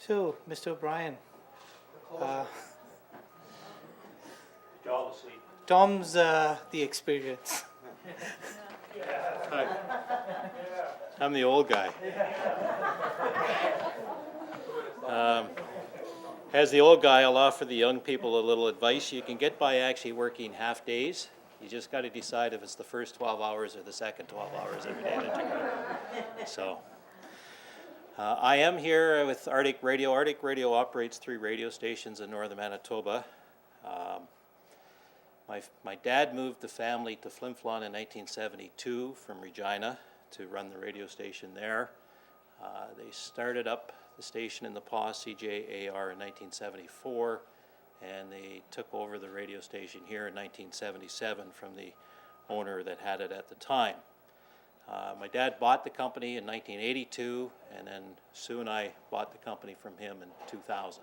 So, Mr. O'Brien, uh, All asleep. Tom's the experience. Hi. I'm the old guy. As the old guy, I'll offer the young people a little advice. You can get by actually working half days. You just got to decide if it's the first 12 hours or the second 12 hours every day that you got. So, I am here with Arctic Radio. Arctic Radio operates 3 radio stations in northern Manitoba. My dad moved the family to Flin Flon in 1972 from Regina to run the radio station there. They started up the station in the PAW CJAR in 1974, and they took over the radio station here in 1977 from the owner that had it at the time. My dad bought the company in 1982, and then Sue and I bought the company from him in 2000.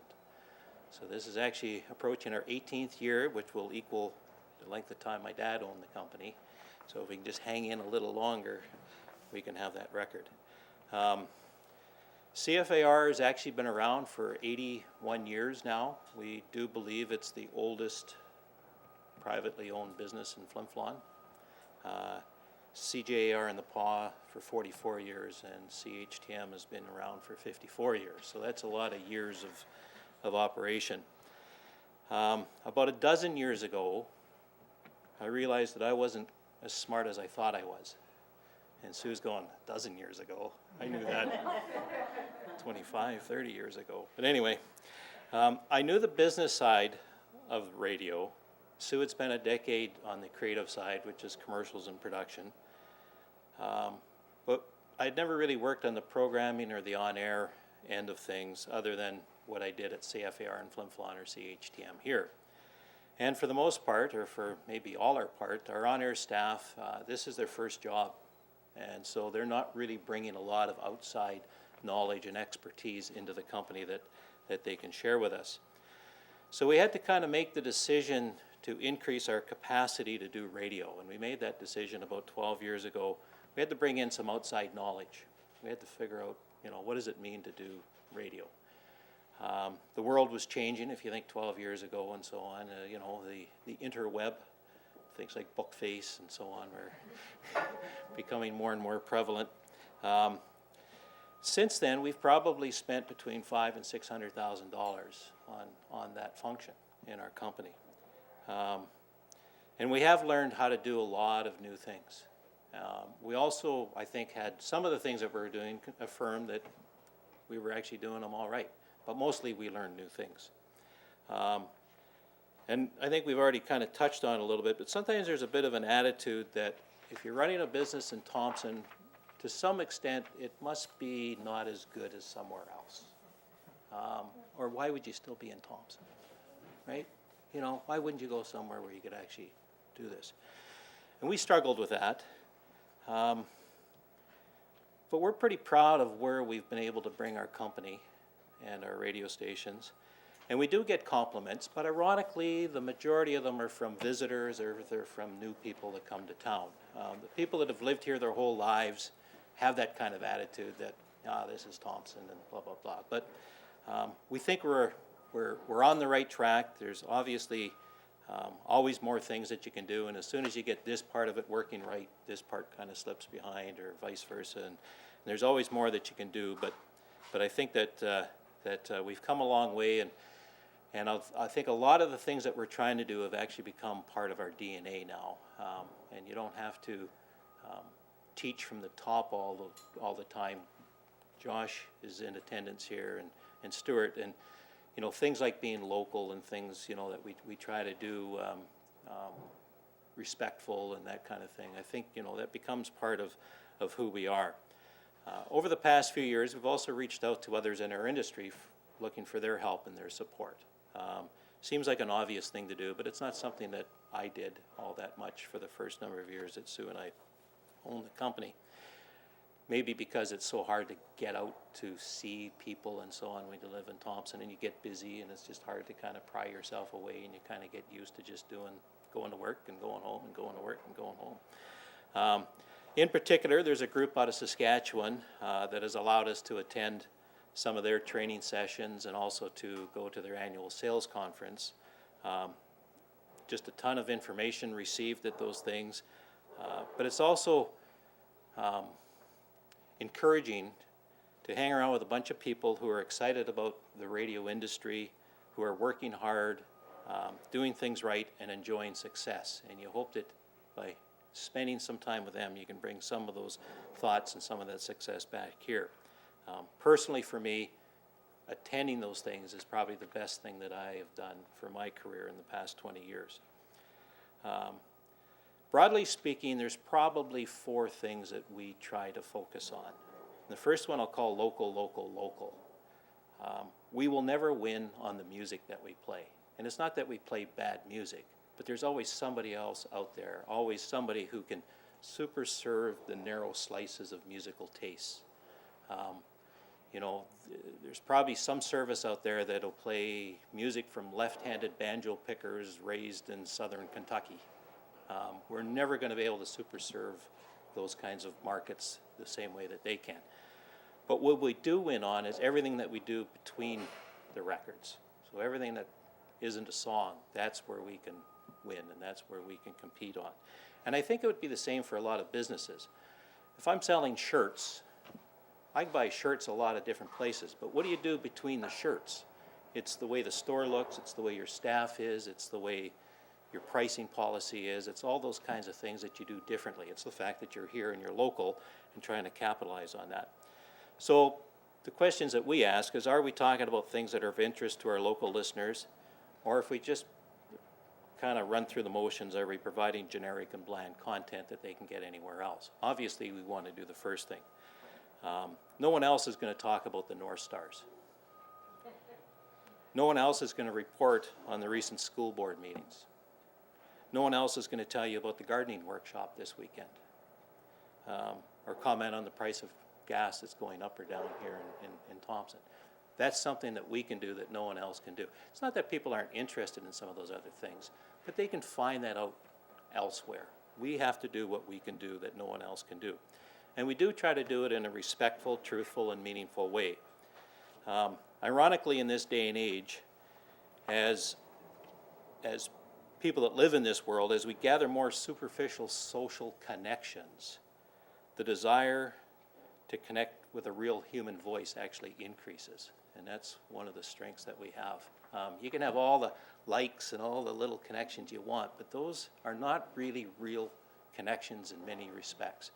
So this is actually approaching our 18th year, which will equal the length of time my dad owned the company. So if we can just hang in a little longer, we can have that record. CFAR has actually been around for 81 years now. We do believe it's the oldest privately owned business in Flin Flon. CJAR in the PAW for 44 years, and CHTM has been around for 54 years. So that's a lot of years of operation. About a dozen years ago, I realized that I wasn't as smart as I thought I was. And Sue's going, a dozen years ago? I knew that 25, 30 years ago. But anyway, I knew the business side of radio. Sue had spent a decade on the creative side, which is commercials and production. But I'd never really worked on the programming or the on-air end of things other than what I did at CFAR in Flin Flon or CHTM here. And for the most part, or for maybe all our part, our on-air staff, this is their first job. And so they're not really bringing a lot of outside knowledge and expertise into the company that they can share with us. So we had to kind of make the decision to increase our capacity to do radio. And we made that decision about 12 years ago. We had to bring in some outside knowledge. We had to figure out, what does it mean to do radio? The world was changing, if you think 12 years ago and so on. The interweb, things like Bookface and so on, were becoming more and more prevalent. Since then, we've probably spent between $500,000 and $600,000 on that function in our company. And we have learned how to do a lot of new things. We also, I think, had some of the things that we were doing affirmed that we were actually doing them all right. But mostly we learned new things. And I think we've already kind of touched on it a little bit, but sometimes there's a bit of an attitude that if you're running a business in Thompson, to some extent, it must be not as good as somewhere else. Or why would you still be in Thompson, right? Why wouldn't you go somewhere where you could actually do this? And we struggled with that. But we're pretty proud of where we've been able to bring our company and our radio stations. And we do get compliments, but ironically, the majority of them are from visitors or they're from new people that come to town. The people that have lived here their whole lives have that kind of attitude that, this is Thompson and blah, blah, blah. But we think we're on the right track. There's obviously always more things that you can do, and as soon as you get this part of it working right, this part kind of slips behind, or vice versa. And there's always more that you can do, but I think that we've come a long way, and I think a lot of the things that we're trying to do have actually become part of our DNA now. And you don't have to teach from the top all the time. Josh is in attendance here, and Stuart, and things like being local and things that we try to do, respectful and that kind of thing. I think that becomes part of who we are. Over the past few years, we've also reached out to others in our industry looking for their help and their support. Seems like an obvious thing to do, but it's not something that I did all that much for the first number of years that Sue and I owned the company. Maybe because it's so hard to get out to see people and so on when you live in Thompson, and you get busy, and it's just hard to kind of pry yourself away, and you kind of get used to just going to work and going home and going to work and going home. In particular, there's a group out of Saskatchewan that has allowed us to attend some of their training sessions and also to go to their annual sales conference. Just a ton of information received at those things. But it's also encouraging to hang around with a bunch of people who are excited about the radio industry, who are working hard, doing things right, and enjoying success. And you hope that by spending some time with them, you can bring some of those thoughts and some of that success back here. Personally, for me, attending those things is probably the best thing that I have done for my career in the past 20 years. Broadly speaking, there's probably 4 things that we try to focus on. The first one I'll call local, local, local. We will never win on the music that we play. And it's not that we play bad music, but there's always somebody else out there, always somebody who can super serve the narrow slices of musical tastes. There's probably some service out there that'll play music from left-handed banjo pickers raised in southern Kentucky. We're never going to be able to super serve those kinds of markets the same way that they can. But what we do win on is everything that we do between the records. So everything that isn't a song, that's where we can win, and that's where we can compete on. And I think it would be the same for a lot of businesses. If I'm selling shirts, I can buy shirts a lot of different places, but what do you do between the shirts? It's the way the store looks, it's the way your staff is, it's the way your pricing policy is, it's all those kinds of things that you do differently. It's the fact that you're here and you're local and trying to capitalize on that. So the questions that we ask is, are we talking about things that are of interest to our local listeners? Or if we just kind of run through the motions, are we providing generic and bland content that they can get anywhere else? Obviously, we want to do the first thing. No one else is going to talk about the North Stars. No one else is going to report on the recent school board meetings. No one else is going to tell you about the gardening workshop this weekend, or comment on the price of gas that's going up or down here in Thompson. That's something that we can do that no one else can do. It's not that people aren't interested in some of those other things, but they can find that out elsewhere. We have to do what we can do that no one else can do. And we do try to do it in a respectful, truthful, and meaningful way. Ironically, in this day and age, as people that live in this world, as we gather more superficial social connections, the desire to connect with a real human voice actually increases. And that's one of the strengths that we have. You can have all the likes and all the little connections you want, but those are not really real connections in many respects.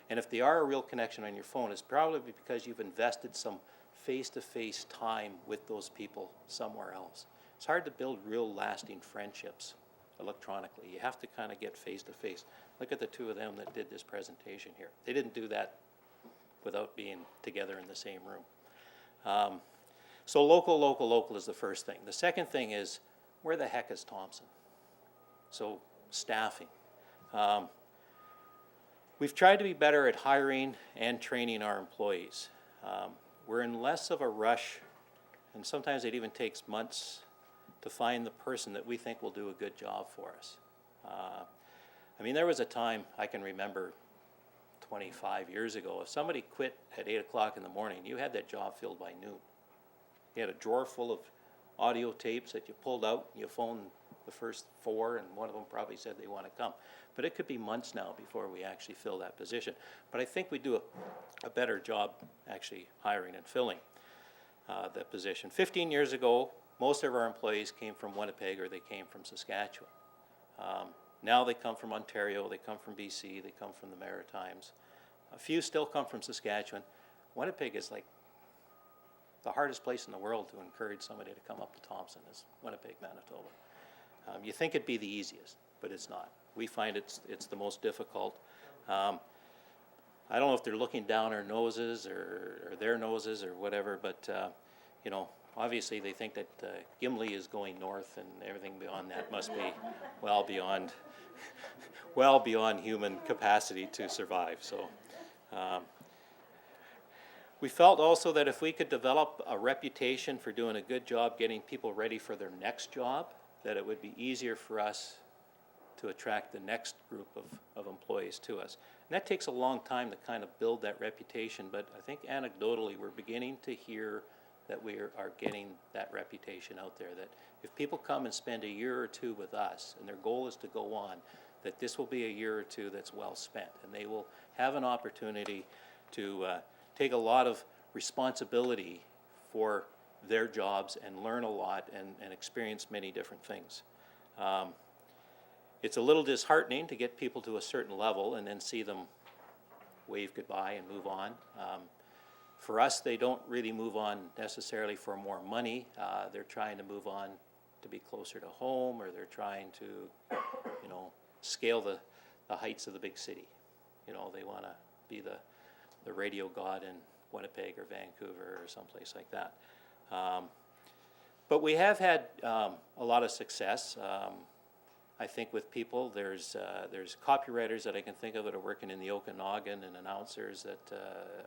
And if they are a real connection on your phone, it's probably because you've invested some face-to-face time with those people somewhere else. It's hard to build real lasting friendships electronically. You have to kind of get face-to-face. Look at the two of them that did this presentation here. They didn't do that without being together in the same room. So local, local, local is the first thing. The second thing is, where the heck is Thompson? So staffing. We've tried to be better at hiring and training our employees. We're in less of a rush, and sometimes it even takes months to find the person that we think will do a good job for us. There was a time I can remember 25 years ago, if somebody quit at 8 o'clock in the morning, you had that job filled by noon. You had a drawer full of audio tapes that you pulled out, and you phoned the first 4, and one of them probably said they want to come. But it could be months now before we actually fill that position. But I think we do a better job actually hiring and filling that position. 15 years ago, most of our employees came from Winnipeg or they came from Saskatchewan. Now they come from Ontario, they come from BC, they come from the Maritimes. A few still come from Saskatchewan. Winnipeg is like the hardest place in the world to encourage somebody to come up to Thompson is Winnipeg, Manitoba. You think it'd be the easiest, but it's not. We find it's the most difficult. I don't know if they're looking down our noses or their noses or whatever, but obviously they think that Gimli is going north and everything beyond that must be well beyond human capacity to survive. So we felt also that if we could develop a reputation for doing a good job getting people ready for their next job, that it would be easier for us to attract the next group of employees to us. And that takes a long time to kind of build that reputation, but I think anecdotally we're beginning to hear that we are getting that reputation out there, that if people come and spend a year or two with us and their goal is to go on, that this will be a year or two that's well spent, and they will have an opportunity to take a lot of responsibility for their jobs and learn a lot and experience many different things. It's a little disheartening to get people to a certain level and then see them wave goodbye and move on. For us, they don't really move on necessarily for more money. They're trying to move on to be closer to home, or they're trying to, scale the heights of the big city. They want to be the radio god in Winnipeg or Vancouver or someplace like that. But we have had a lot of success. I think with people, there's copywriters that I can think of that are working in the Okanagan, and announcers that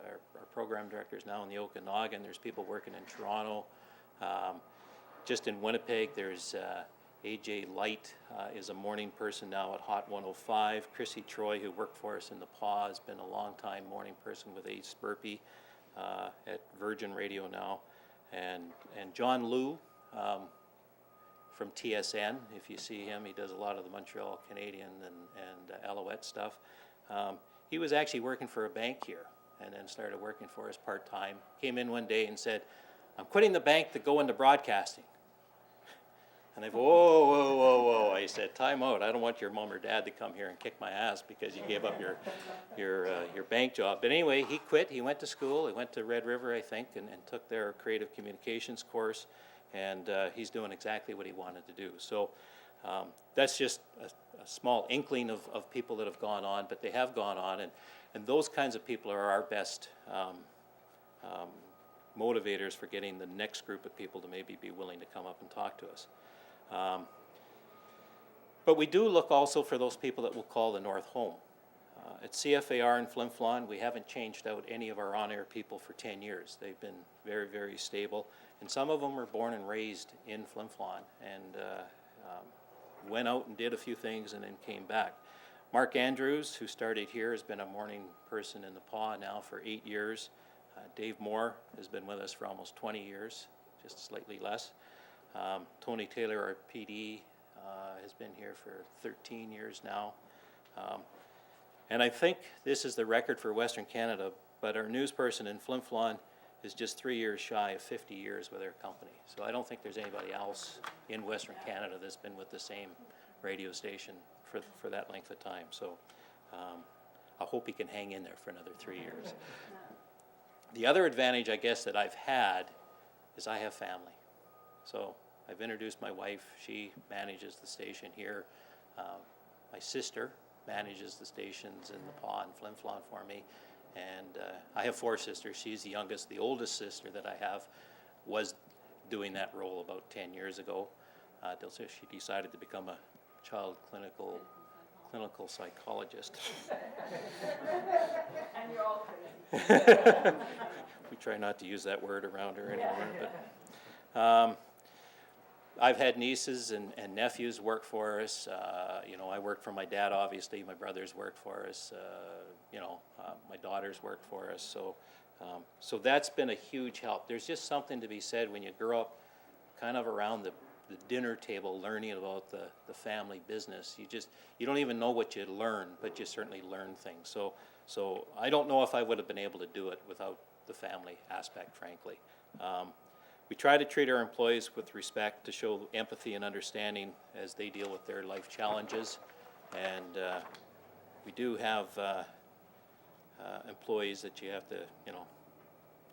are program directors now in the Okanagan. There's people working in Toronto. Just in Winnipeg, there's AJ Light is a morning person now at Hot 105. Chrissy Troy, who worked for us in the PAW, has been a long-time morning person with Ace Burpee at Virgin Radio now. And John Liu, from TSN, if you see him, he does a lot of the Montreal Canadian and Alouette stuff. He was actually working for a bank here and then started working for us part-time. Came in one day and said, "I'm quitting the bank to go into broadcasting." And I go, whoa. I said, time out. I don't want your mom or dad to come here and kick my ass because you gave up your bank job. But anyway, he quit. He went to school. He went to Red River, I think, and took their creative communications course. And he's doing exactly what he wanted to do. So that's just a small inkling of people that have gone on, but they have gone on. And those kinds of people are our best motivators for getting the next group of people to maybe be willing to come up and talk to us. But we do look also for those people that we'll call the North Home. At CFAR in Flin Flon, we haven't changed out any of our on-air people for 10 years. They've been very, very stable. And some of them were born and raised in Flin Flon and went out and did a few things and then came back. Mark Andrews, who started here, has been a morning person in the PAW now for 8 years. Dave Moore has been with us for almost 20 years, just slightly less. Tony Taylor, our PD, has been here for 13 years now. And I think this is the record for Western Canada, but our news person in Flin Flon is just 3 years shy of 50 years with our company. So I don't think there's anybody else in Western Canada that's been with the same radio station for that length of time. So I hope he can hang in there for another 3 years. The other advantage, I guess, that I've had is I have family. So I've introduced my wife. She manages the station here. My sister manages the stations in the PAW and Flin Flon for me. And I have 4 sisters. She's the youngest. The oldest sister that I have was doing that role about 10 years ago. She decided to become a child clinical psychologist. And you're all crazy. We try not to use that word around her anymore. But I've had nieces and nephews work for us. I work for my dad, obviously. My brothers work for us. My daughters work for us. So that's been a huge help. There's just something to be said when you grow up kind of around the dinner table learning about the family business. You don't even know what you learn, but you certainly learn things. So I don't know if I would have been able to do it without the family aspect, frankly. We try to treat our employees with respect, to show empathy and understanding as they deal with their life challenges. And we do have employees that you have to,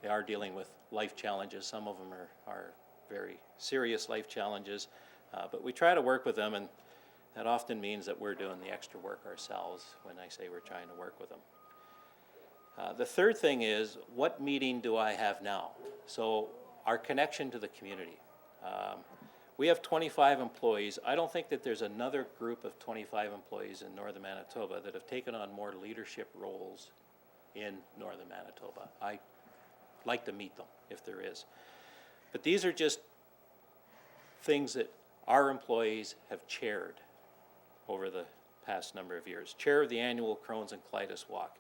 they are dealing with life challenges. Some of them are very serious life challenges, but we try to work with them, and that often means that we're doing the extra work ourselves when I say we're trying to work with them. The third thing is, what meeting do I have now? So our connection to the community. We have 25 employees. I don't think that there's another group of 25 employees in northern Manitoba that have taken on more leadership roles in northern Manitoba. I'd like to meet them if there is. But these are just things that our employees have chaired over the past number of years. Chair of the annual Crohn's and Colitis Walk,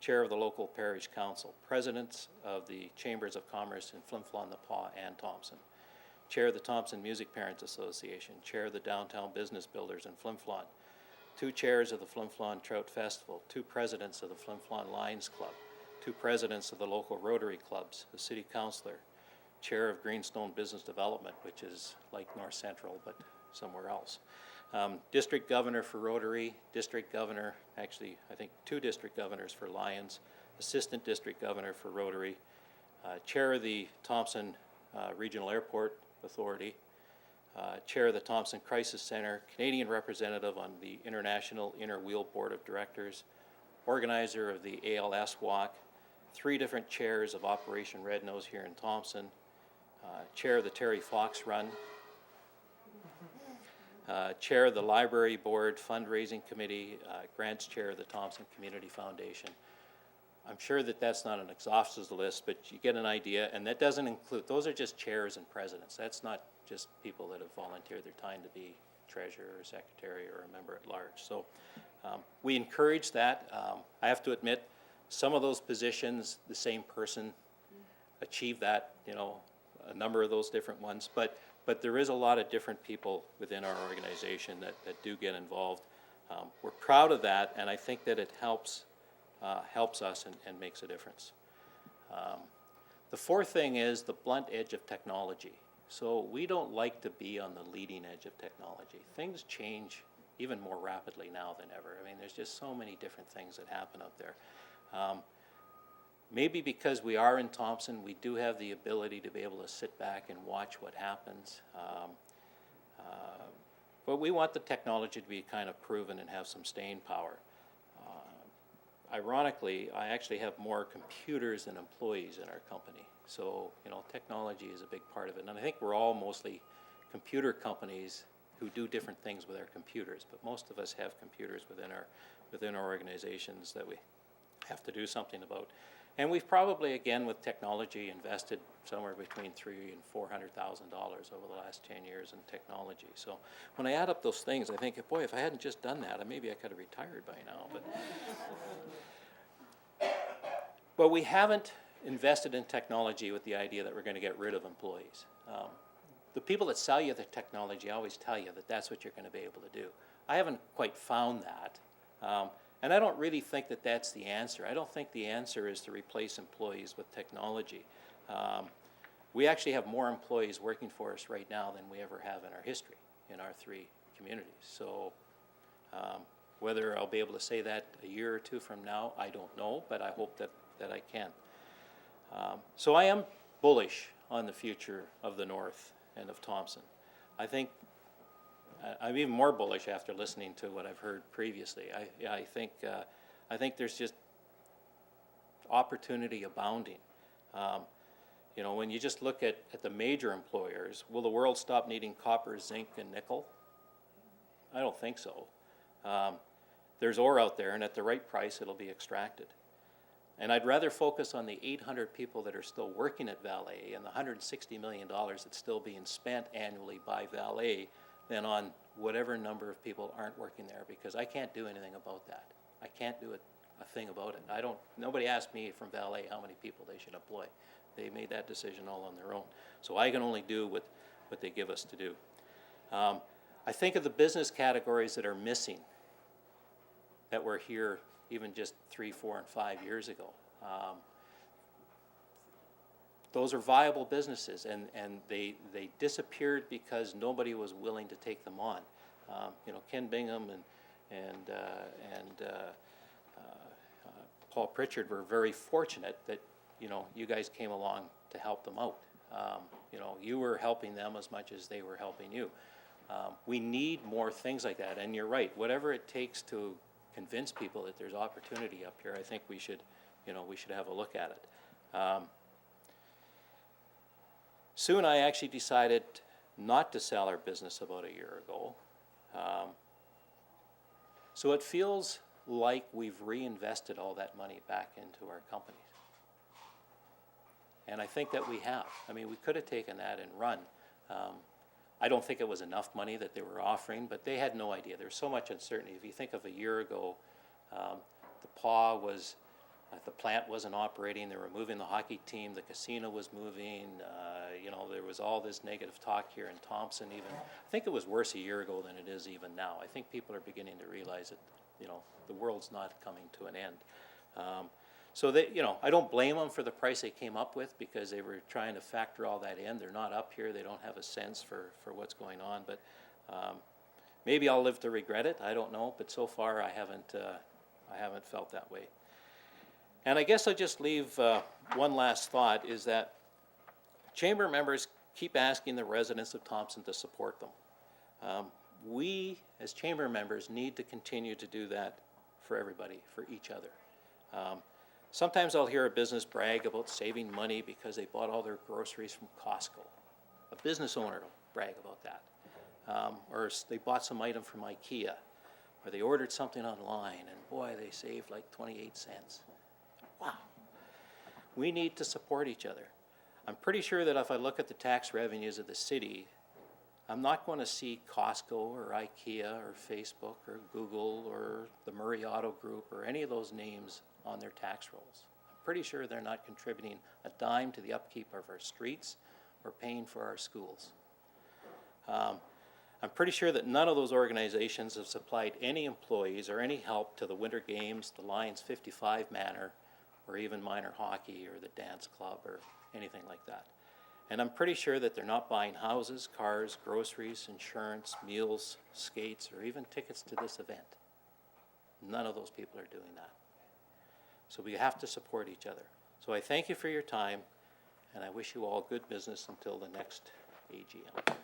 chair of the local parish council, presidents of the Chambers of Commerce in Flin Flon, Napaw, and Thompson, chair of the Thompson Music Parents Association, chair of the Downtown Business Builders in Flin Flon, 2 chairs of the Flin Flon Trout Festival, 2 presidents of the Flin Flon Lions Club, 2 presidents of the local Rotary clubs, a city councillor, chair of Greenstone Business Development, which is like North Central but somewhere else. District governor for Rotary, district governor, actually I think 2 district governors for Lions, assistant district governor for Rotary, chair of the Thompson Regional Airport Authority, chair of the Thompson Crisis Center, Canadian representative on the International Inner Wheel Board of Directors, organizer of the ALS Walk, 3 different chairs of Operation Red Nose here in Thompson, chair of the Terry Fox Run, chair of the Library Board Fundraising Committee, grants chair of the Thompson Community Foundation. I'm sure that that's not an exhaustive list, but you get an idea, and that doesn't include, those are just chairs and presidents. That's not just people that have volunteered their time to be treasurer or secretary or a member at large. So we encourage that. I have to admit, some of those positions, the same person achieved that, a number of those different ones, but there is a lot of different people within our organization that do get involved. We're proud of that, and I think that it helps us and makes a difference. The 4th thing is the blunt edge of technology. So we don't like to be on the leading edge of technology. Things change even more rapidly now than ever. I mean, there's just so many different things that happen out there. Maybe because we are in Thompson, we do have the ability to be able to sit back and watch what happens. But we want the technology to be kind of proven and have some staying power. Ironically, I actually have more computers than employees in our company. So, technology is a big part of it. And I think we're all mostly computer companies who do different things with our computers, but most of us have computers within our organizations that we have to do something about. And we've probably, again, with technology, invested somewhere between $300,000 and $400,000 over the last 10 years in technology. So when I add up those things, I think, boy, if I hadn't just done that, maybe I could have retired by now. But we haven't invested in technology with the idea that we're going to get rid of employees. The people that sell you the technology always tell you that that's what you're going to be able to do. I haven't quite found that. And I don't really think that that's the answer. I don't think the answer is to replace employees with technology. We actually have more employees working for us right now than we ever have in our history in our 3 communities. So whether I'll be able to say that a year or 2 from now, I don't know, but I hope that I can. So I am bullish on the future of the North and of Thompson. I think I'm even more bullish after listening to what I've heard previously. I think there's just opportunity abounding. When you just look at the major employers, will the world stop needing copper, zinc, and nickel? I don't think so. There's ore out there, and at the right price, it'll be extracted. And I'd rather focus on the 800 people that are still working at Vale and the $160 million that's still being spent annually by Vale than on whatever number of people aren't working there, because I can't do anything about that. I can't do a thing about it. Nobody asked me from Vale how many people they should employ. They made that decision all on their own. So I can only do what they give us to do. I think of the business categories that are missing that were here even just 3, 4, and 5 years ago. Those are viable businesses, and they disappeared because nobody was willing to take them on. Ken Bingham and Paul Pritchard were very fortunate that you guys came along to help them out. You were helping them as much as they were helping you. We need more things like that, and you're right. Whatever it takes to convince people that there's opportunity up here, I think we should have a look at it. Soon I actually decided not to sell our business about a year ago. So it feels like we've reinvested all that money back into our companies. And I think that we have. I mean, we could have taken that and run. I don't think it was enough money that they were offering, but they had no idea. There was so much uncertainty. If you think of a year ago, the plant wasn't operating, they were moving the hockey team, the casino was moving, there was all this negative talk here in Thompson even. I think it was worse a year ago than it is even now. I think people are beginning to realize that, the world's not coming to an end. So I don't blame them for the price they came up with, because they were trying to factor all that in. They're not up here, they don't have a sense for what's going on, but maybe I'll live to regret it, I don't know, but so far I haven't felt that way. And I guess I'll just leave one last thought, is that Chamber members keep asking the residents of Thompson to support them. We, as Chamber members, need to continue to do that for everybody, for each other. Sometimes I'll hear a business brag about saving money because they bought all their groceries from Costco. A business owner will brag about that. Or they bought some item from IKEA, or they ordered something online, and boy, they saved like 28 cents. Wow. We need to support each other. I'm pretty sure that if I look at the tax revenues of the city, I'm not going to see Costco or IKEA or Facebook or Google or the Murray Auto Group or any of those names on their tax rolls. I'm pretty sure they're not contributing a dime to the upkeep of our streets or paying for our schools. I'm pretty sure that none of those organizations have supplied any employees or any help to the Winter Games, the Lions 55 Manor, or even minor hockey or the dance club or anything like that. And I'm pretty sure that they're not buying houses, cars, groceries, insurance, meals, skates, or even tickets to this event. None of those people are doing that. So we have to support each other. So I thank you for your time, and I wish you all good business until the next AGM.